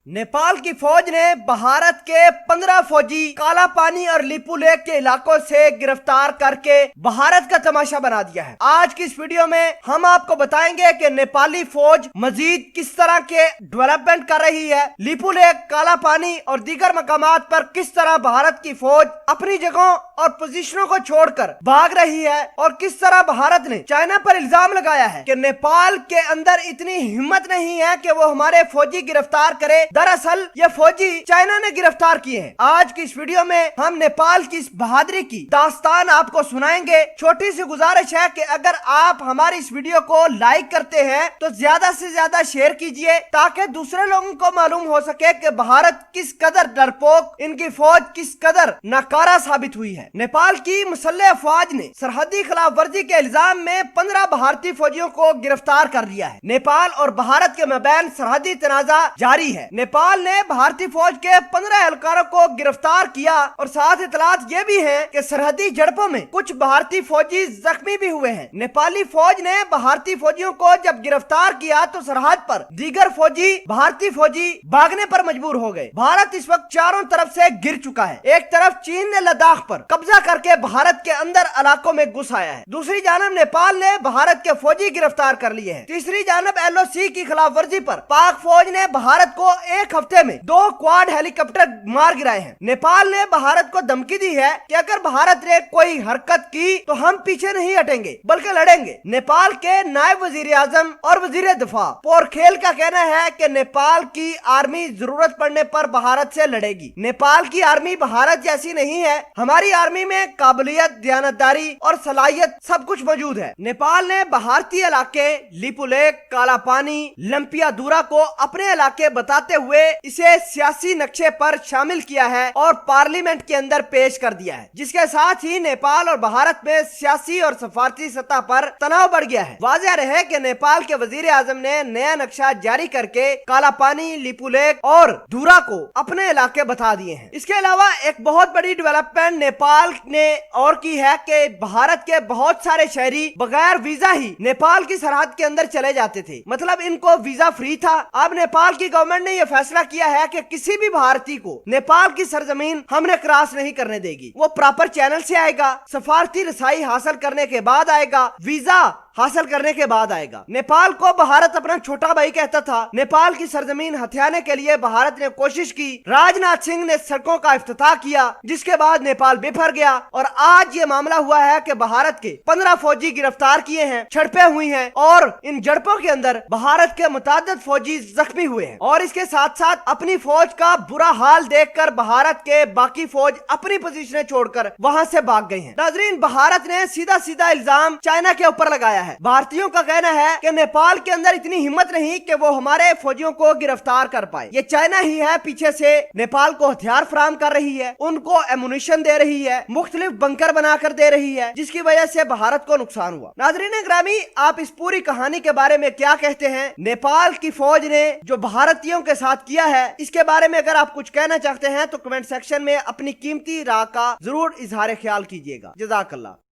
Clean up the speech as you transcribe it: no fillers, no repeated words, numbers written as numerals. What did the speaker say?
नेपाल की फौज ने भारत के 15 फौजी काला पानी और लिपू लेक के इलाकों से गिरफ्तार करके भारत का तमाशा बना दिया है। आज की इस वीडियो में हम आपको बताएंगे कि नेपाली फौज मजीद किस तरह के डेवलपमेंट कर रही है, लिपू लेक, काला पानी और दीगर मकामात पर किस तरह भारत की फौज अपनी जगहों और पोजीशनों को छोड़कर भाग रही है और किस तरह भारत ने चाइना पर इल्जाम लगाया है कि नेपाल के अंदर इतनी हिम्मत नहीं है कि वो हमारे फौजी गिरफ्तार करे। दरअसल ये फौजी चाइना ने गिरफ्तार किए हैं। आज की इस वीडियो में हम नेपाल की इस बहादुरी की दास्तान आपको सुनाएंगे। छोटी सी गुजारिश है कि अगर आप हमारी इस वीडियो को लाइक करते हैं तो ज्यादा से ज्यादा शेयर कीजिए ताकि दूसरे लोगों को मालूम हो सके कि भारत किस कदर डरपोक, इनकी फौज किस कदर नाकारा साबित हुई है। नेपाल की मुसल्लह अफवाज ने सरहदी खिलाफ वर्जी के इल्जाम में 15 भारतीय फौजियों को गिरफ्तार कर लिया है। नेपाल और भारत के मबैन सरहदी तनाजा जारी है। नेपाल ने भारतीय फौज के 15 एहलकारों को गिरफ्तार किया और साथ इतलात ये भी है कि सरहदी झड़पों में कुछ भारतीय फौजी जख्मी भी हुए हैं। नेपाली फौज ने भारतीय फौजियों को जब गिरफ्तार किया तो सरहद पर दीगर फौजी भारतीय फौजी भागने पर मजबूर हो गए। भारत इस वक्त चारों तरफ से गिर चुका है। एक तरफ चीन ने लद्दाख पर कब्जा करके भारत के अंदर इलाकों में घुस आया है। दूसरी जानब नेपाल ने भारत के फौजी गिरफ्तार कर लिए हैं। तीसरी जानब LOC की खिलाफ वर्जी पर पाक फौज ने भारत को एक हफ्ते में 2 क्वाड हेलीकॉप्टर मार गिराए हैं। नेपाल ने भारत को धमकी दी है कि अगर भारत ने कोई हरकत की तो हम पीछे नहीं हटेंगे बल्कि लड़ेंगे। नेपाल के नायब वजीर आजम और वजीर दिफा पोरखेल का कहना है कि नेपाल की आर्मी जरूरत पड़ने पर भारत से लड़ेगी। नेपाल की आर्मी भारत जैसी नहीं है। हमारी आर्मी में काबिलियत, दयानतदारी और सलाहियत सब कुछ मौजूद है। नेपाल ने भारतीय इलाके लिपू लेक, काला पानी, लंपियादुरा को अपने इलाके बताते हुए इसे सियासी नक्शे पर शामिल किया है और पार्लियामेंट के अंदर पेश कर दिया है, जिसके साथ ही नेपाल और भारत में सियासी और सफारती सतह पर तनाव बढ़ गया है। वाज़ेह रहे कि नेपाल के वजीर आजम ने नया नक्शा जारी करके काला पानी, लिपू लेक और दूरा को अपने इलाके बता दिए हैं। इसके अलावा एक बहुत बड़ी डेवलपमेंट नेपाल ने और की है कि भारत के बहुत सारे शहरी बगैर वीजा ही नेपाल की सरहद के अंदर चले जाते थे, मतलब इनको वीजा फ्री था। अब नेपाल की गवर्नमेंट ने यह फैसला किया है कि किसी भी भारतीय को नेपाल की सरजमीन हमने क्रॉस नहीं करने देगी। वो प्रॉपर चैनल से आएगा, सफारती रसाई हासिल करने के बाद आएगा, वीजा हासिल करने के बाद आएगा। नेपाल को भारत अपना छोटा भाई कहता था। नेपाल की सरजमीन हथियाने के लिए भारत ने कोशिश की। राजनाथ सिंह ने सड़कों का इफ्तिताह किया, जिसके बाद नेपाल बिफर गया और आज ये मामला हुआ है कि भारत के 15 फौजी गिरफ्तार किए हैं, झड़पें हुई हैं और इन झड़पों के अंदर भारत के मुताद्दिद फौजी जख्मी हुए हैं। और इसके साथ साथ अपनी फौज का बुरा हाल देखकर भारत के बाकी फौज अपनी पोजीशनें छोड़कर वहां से भाग गए हैं। नाज़रीन, भारत ने सीधा सीधा इल्जाम चाइना के ऊपर लगाया है। भारतीयों का कहना है कि नेपाल के अंदर इतनी हिम्मत नहीं कि वो हमारे फौजियों को गिरफ्तार कर पाए। ये चाइना ही है पीछे से नेपाल को हथियार फराहम कर रही है, उनको एमुनिशन दे रही है, मुख्तलिफ बंकर बनाकर दे रही है, जिसकी वजह से भारत को नुकसान हुआ। नाज़रीन ग्रामी, आप इस पूरी कहानी के बारे में क्या कहते हैं? नेपाल की फौज ने जो भारतीयों के साथ किया है, इसके बारे में अगर आप कुछ कहना चाहते हैं तो कमेंट सेक्शन में अपनी कीमती राय का जरूर इजहार ख्याल कीजिएगा। जज़ाकल्लाह।